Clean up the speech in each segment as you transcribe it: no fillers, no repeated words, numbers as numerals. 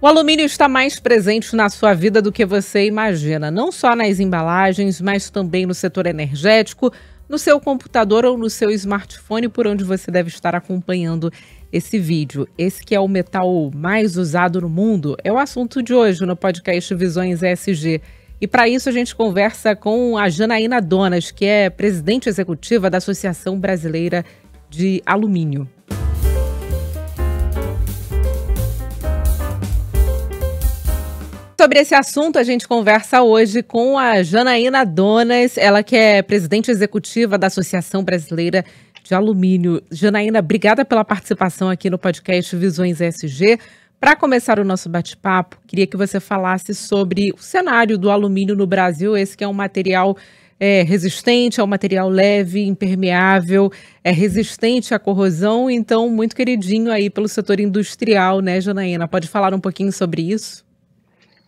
O alumínio está mais presente na sua vida do que você imagina, não só nas embalagens, mas também no setor energético, no seu computador ou no seu smartphone, por onde você deve estar acompanhando esse vídeo. Esse que é o metal mais usado no mundo, é o assunto de hoje no podcast Visões ESG. E para isso a gente conversa com a Janaína Donas, que é presidente executiva da Associação Brasileira de Alumínio. Sobre esse assunto, a gente conversa hoje com a Janaína Donas, ela que é presidente executiva da Associação Brasileira de Alumínio. Janaína, obrigada pela participação aqui no podcast Visões ESG. Para começar o nosso bate-papo, queria que você falasse sobre o cenário do alumínio no Brasil, esse que é um material resistente, é um material leve, impermeável, é resistente à corrosão, então muito queridinho aí pelo setor industrial, né, Janaína? Pode falar um pouquinho sobre isso?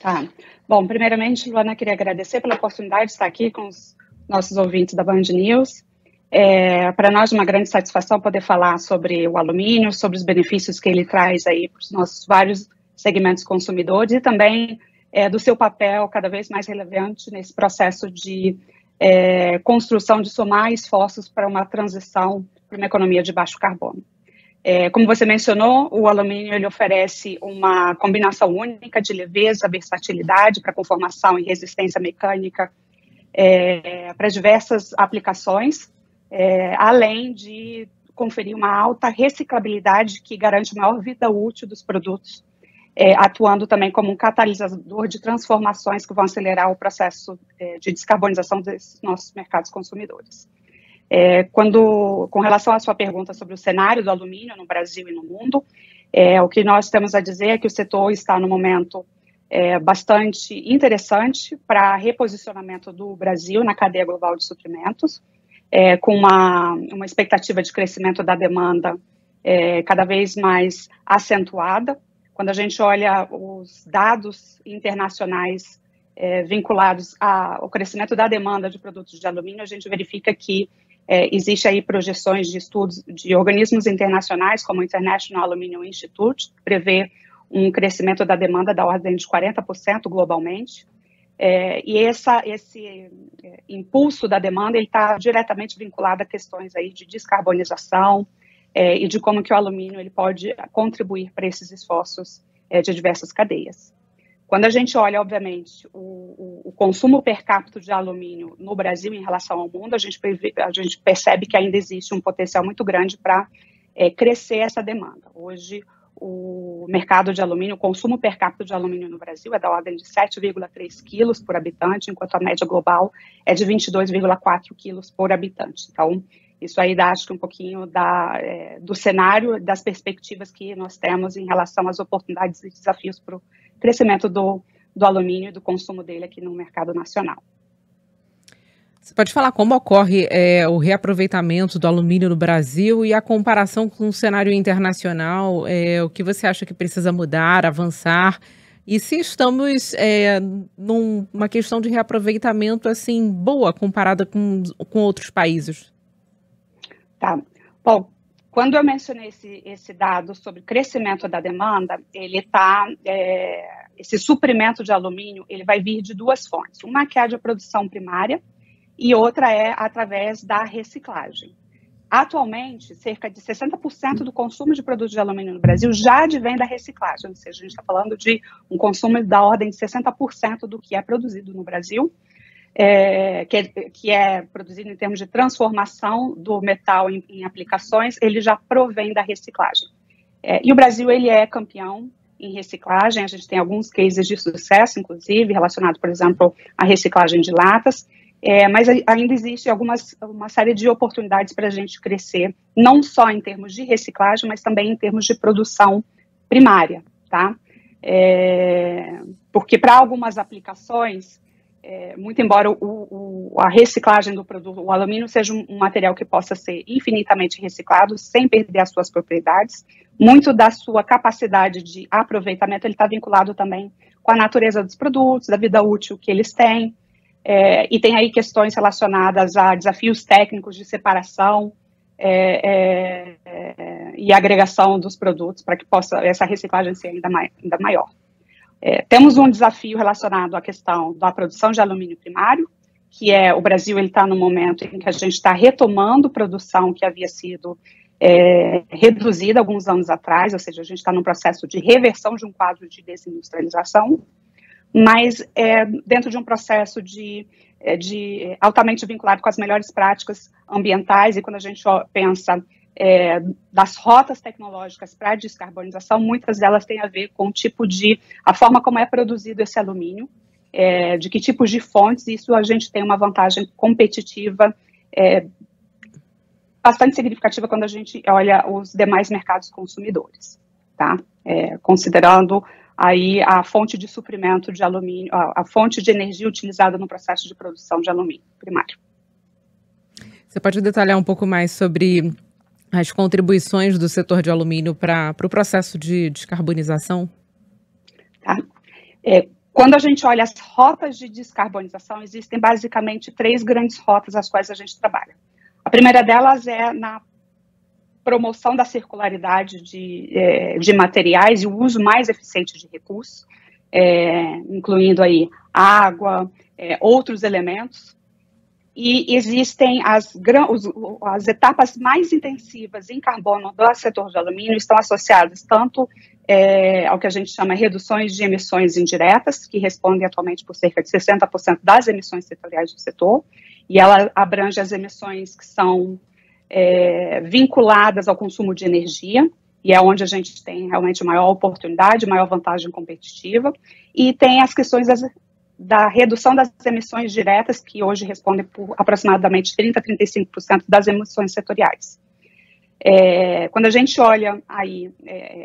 Tá. Bom, primeiramente, Luana, queria agradecer pela oportunidade de estar aqui com os nossos ouvintes da Band News. Para nós é uma grande satisfação poder falar sobre o alumínio, sobre os benefícios que ele traz aí para os nossos vários segmentos consumidores e também do seu papel cada vez mais relevante nesse processo de construção de somar esforços para uma transição para uma economia de baixo carbono. Como você mencionou, o alumínio ele oferece uma combinação única de leveza, versatilidade para conformação e resistência mecânica para diversas aplicações, além de conferir uma alta reciclabilidade que garante maior vida útil dos produtos, atuando também como um catalisador de transformações que vão acelerar o processo de descarbonização desses nossos mercados consumidores. Com relação à sua pergunta sobre o cenário do alumínio no Brasil e no mundo, o que nós temos a dizer é que o setor está no momento bastante interessante para reposicionamento do Brasil na cadeia global de suprimentos, com uma expectativa de crescimento da demanda cada vez mais acentuada. Quando a gente olha os dados internacionais vinculados ao crescimento da demanda de produtos de alumínio, a gente verifica que existe aí projeções de estudos de organismos internacionais, como o International Aluminium Institute, que prevê um crescimento da demanda da ordem de 40% globalmente. E esse impulso da demanda está diretamente vinculado a questões aí de descarbonização e de como que o alumínio ele pode contribuir para esses esforços de diversas cadeias. Quando a gente olha, obviamente, o consumo per capita de alumínio no Brasil em relação ao mundo, a gente percebe que ainda existe um potencial muito grande para crescer essa demanda. Hoje, o mercado de alumínio, o consumo per capita de alumínio no Brasil é da ordem de 7,3 quilos por habitante, enquanto a média global é de 22,4 quilos por habitante. Então, isso aí dá, acho que um pouquinho do cenário, das perspectivas que nós temos em relação às oportunidades e desafios para o crescimento do alumínio e do consumo dele aqui no mercado nacional. Você pode falar como ocorre o reaproveitamento do alumínio no Brasil e a comparação com o cenário internacional, o que você acha que precisa mudar, avançar, e se estamos numa questão de reaproveitamento assim boa comparada com outros países? Tá. Bom, quando eu mencionei esse dado sobre crescimento da demanda, esse suprimento de alumínio, ele vai vir de duas fontes. Uma que é a de produção primária e outra é através da reciclagem. Atualmente, cerca de 60% do consumo de produtos de alumínio no Brasil já advém da reciclagem, ou seja, a gente está falando de um consumo da ordem de 60% do que é produzido no Brasil, que é produzido em termos de transformação do metal em aplicações, ele já provém da reciclagem. E o Brasil, ele é campeão em reciclagem, a gente tem alguns cases de sucesso, inclusive, relacionado, por exemplo, à reciclagem de latas, mas ainda existe uma série de oportunidades para a gente crescer, não só em termos de reciclagem, mas também em termos de produção primária, tá? Porque para algumas aplicações, muito embora a reciclagem do produto, o alumínio seja um material que possa ser infinitamente reciclado, sem perder as suas propriedades, muito da sua capacidade de aproveitamento, ele está vinculado também com a natureza dos produtos, da vida útil que eles têm, e tem aí questões relacionadas a desafios técnicos de separação e agregação dos produtos para que possa essa reciclagem ser ainda maior. Temos um desafio relacionado à questão da produção de alumínio primário, que o Brasil está no momento em que a gente está retomando produção que havia sido reduzida alguns anos atrás, ou seja, a gente está num processo de reversão de um quadro de desindustrialização, mas dentro de um processo de altamente vinculado com as melhores práticas ambientais, e quando a gente pensa das rotas tecnológicas para a descarbonização, muitas delas têm a ver com a forma como é produzido esse alumínio, de que tipos de fontes, isso a gente tem uma vantagem competitiva bastante significativa quando a gente olha os demais mercados consumidores, tá? Considerando aí a fonte de suprimento de alumínio, a fonte de energia utilizada no processo de produção de alumínio primário. Você pode detalhar um pouco mais sobre as contribuições do setor de alumínio para o processo de descarbonização? Tá. Quando a gente olha as rotas de descarbonização, existem basicamente 3 grandes rotas as quais a gente trabalha. A primeira delas é na promoção da circularidade de materiais e o uso mais eficiente de recursos, incluindo aí água, outros elementos. E existem as etapas mais intensivas em carbono do setor de alumínio estão associadas tanto ao que a gente chama reduções de emissões indiretas, que respondem atualmente por cerca de 60% das emissões setoriais do setor, e ela abrange as emissões que são vinculadas ao consumo de energia, e é onde a gente tem realmente maior oportunidade, maior vantagem competitiva, e tem as questões da redução das emissões diretas, que hoje respondem por aproximadamente 30% a 35% das emissões setoriais. Quando a gente olha aí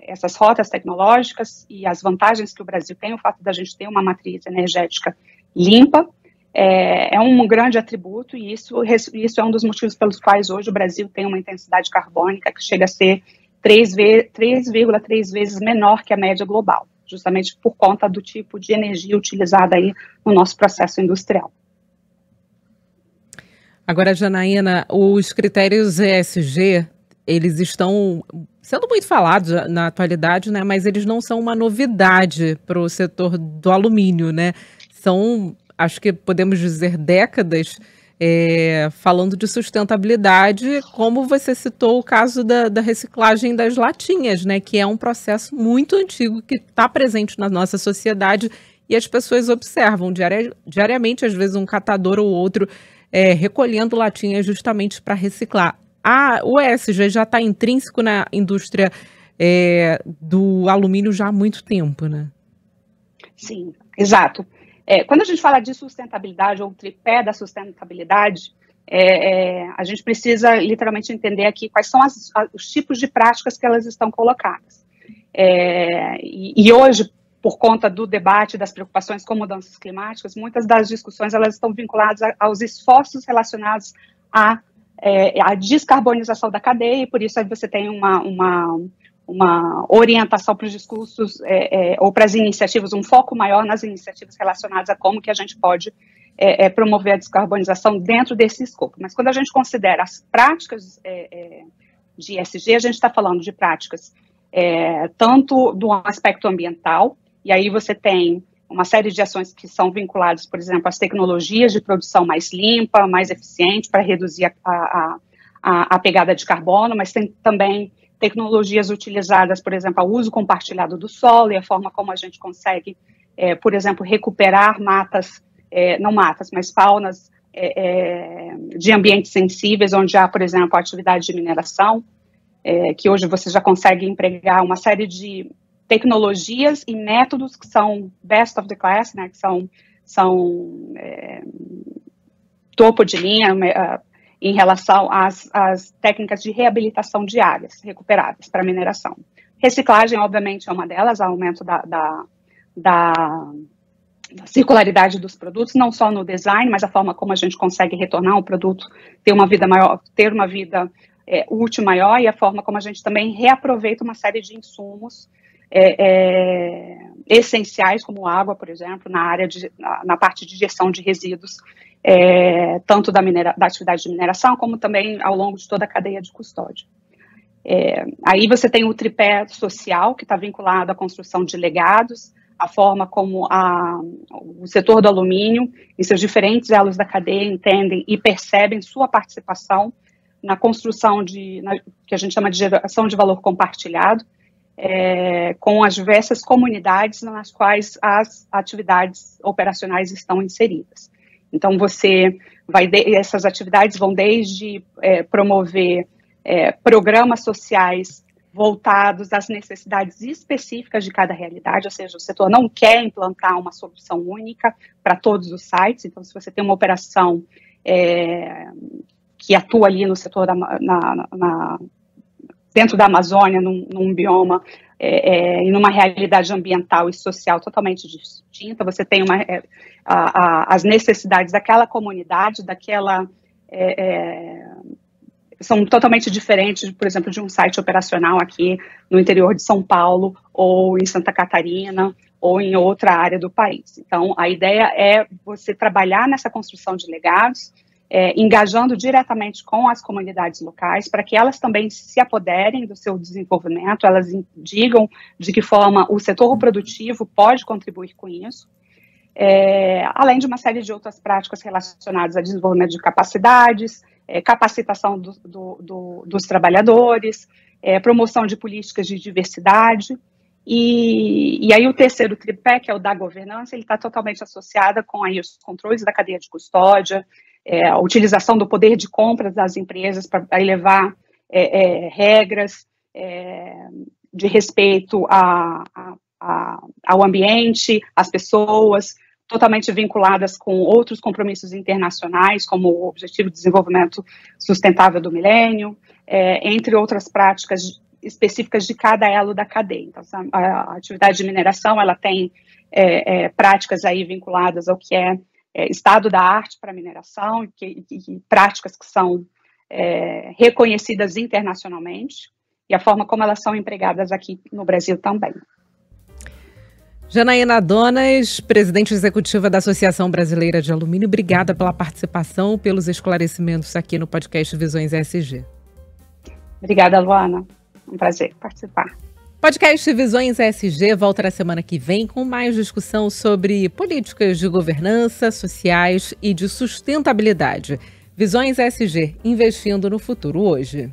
essas rotas tecnológicas e as vantagens que o Brasil tem, o fato da gente ter uma matriz energética limpa, é um grande atributo, e isso é um dos motivos pelos quais hoje o Brasil tem uma intensidade carbônica que chega a ser 3,3 vezes menor que a média global, justamente por conta do tipo de energia utilizada aí no nosso processo industrial. Agora, Janaína, os critérios ESG, eles estão sendo muito falados na atualidade, né? Mas eles não são uma novidade para o setor do alumínio, né? São, acho que podemos dizer, décadas falando de sustentabilidade, como você citou o caso da reciclagem das latinhas, né? Que é um processo muito antigo que está presente na nossa sociedade e as pessoas observam diariamente, às vezes um catador ou outro recolhendo latinhas justamente para reciclar. O ESG já está intrínseco na indústria do alumínio já há muito tempo, né? Sim, exato. Quando a gente fala de sustentabilidade, ou tripé da sustentabilidade, a gente precisa literalmente entender aqui quais são os tipos de práticas que elas estão colocadas. E hoje, por conta do debate, das preocupações com mudanças climáticas, muitas das discussões elas estão vinculadas aos esforços relacionados à descarbonização da cadeia, e por isso aí você tem uma orientação para os discursos ou para as iniciativas, um foco maior nas iniciativas relacionadas a como que a gente pode promover a descarbonização dentro desse escopo. Mas quando a gente considera as práticas de ESG, a gente está falando de práticas tanto do aspecto ambiental, e aí você tem uma série de ações que são vinculadas, por exemplo, às tecnologias de produção mais limpa, mais eficiente, para reduzir a pegada de carbono, mas tem também tecnologias utilizadas, por exemplo, ao uso compartilhado do solo e a forma como a gente consegue, por exemplo, recuperar matas, não matas, mas faunas de ambientes sensíveis, onde há, por exemplo, a atividade de mineração, que hoje você já consegue empregar uma série de tecnologias e métodos que são best of the class, né, que são topo de linha em relação às técnicas de reabilitação de áreas recuperadas para mineração. Reciclagem, obviamente, é uma delas, aumento da circularidade dos produtos, não só no design, mas a forma como a gente consegue retornar um produto, ter uma vida maior, ter uma vida útil maior, e a forma como a gente também reaproveita uma série de insumos essenciais, como água, por exemplo, na parte de gestão de resíduos, tanto da atividade de mineração, como também ao longo de toda a cadeia de custódia. Aí você tem o tripé social, que está vinculado à construção de legados, a forma como o setor do alumínio e seus diferentes elos da cadeia entendem e percebem sua participação na construção que a gente chama de geração de valor compartilhado, com as diversas comunidades nas quais as atividades operacionais estão inseridas. Então, essas atividades vão desde promover programas sociais voltados às necessidades específicas de cada realidade, ou seja, o setor não quer implantar uma solução única para todos os sites. Então, se você tem uma operação que atua ali no setor dentro da Amazônia, num bioma e numa realidade ambiental e social totalmente distinta, você tem as necessidades daquela comunidade, são totalmente diferentes, por exemplo, de um site operacional aqui no interior de São Paulo, ou em Santa Catarina, ou em outra área do país. Então, a ideia é você trabalhar nessa construção de legados, engajando diretamente com as comunidades locais, para que elas também se apoderem do seu desenvolvimento, elas digam de que forma o setor produtivo pode contribuir com isso, além de uma série de outras práticas relacionadas a desenvolvimento de capacidades, capacitação dos trabalhadores, promoção de políticas de diversidade, e aí o terceiro tripé, que é o da governança, ele está totalmente associado com aí os controles da cadeia de custódia, a utilização do poder de compras das empresas para elevar regras de respeito ao ambiente, às pessoas, totalmente vinculadas com outros compromissos internacionais, como o Objetivo de Desenvolvimento Sustentável do Milênio, entre outras práticas específicas de cada elo da cadeia. Então, a atividade de mineração, ela tem práticas aí vinculadas ao que é estado da arte para mineração, e práticas que são reconhecidas internacionalmente, e a forma como elas são empregadas aqui no Brasil também. Janaína Donas, presidente executiva da Associação Brasileira de Alumínio, obrigada pela participação, pelos esclarecimentos aqui no podcast Visões ESG. Obrigada, Luana. Um prazer participar. Podcast Visões ESG volta na semana que vem com mais discussão sobre políticas de governança, sociais e de sustentabilidade. Visões ESG, investindo no futuro hoje.